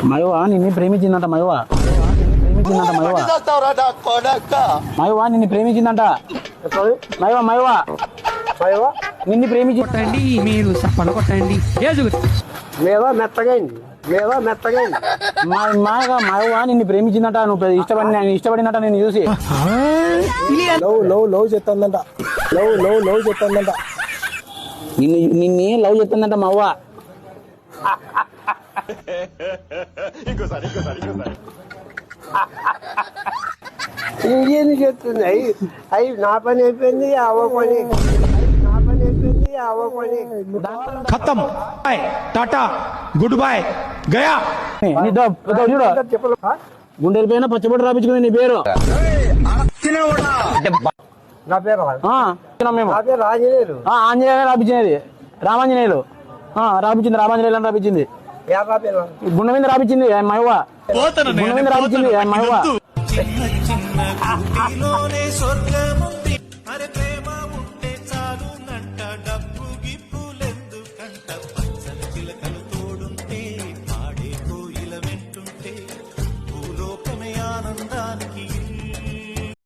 మయువా నిన్ను ప్రేమించిందంట మయువా నిన్ను ప్రేమించిందంట మయువా నిన్ను ప్రేమించి కొట్టండి మీరు సప్పలు కొట్టండి లేదా మెత్తగైంది మయువా నిన్ను ప్రేమించిందంట నువ్వు ఇష్టపడినట్ట నేను చూసి లవ్ చెప్తాందంట నిన్ను లవ్ చెప్తుందంట మవ్వ ఇంకేంది చెప్తుంది అవి నా పని అయిపోయింది అవ్వ పని ఖతం బాయ్ టాటా గుడ్ బాయ్ గయా చూడు గుండెల పైన పచ్చబొట్టు రాపించుకుని నీ పేరు నా పేరు మేము నా పేరు ఆంజనేయులు ఆంజనేయులు రాపించినది రామాంజనేయులు రామాంజనేయులు రాపించింది గుండె మీద రాపించింది మయువ గుండె మీద రాపించింది మయువ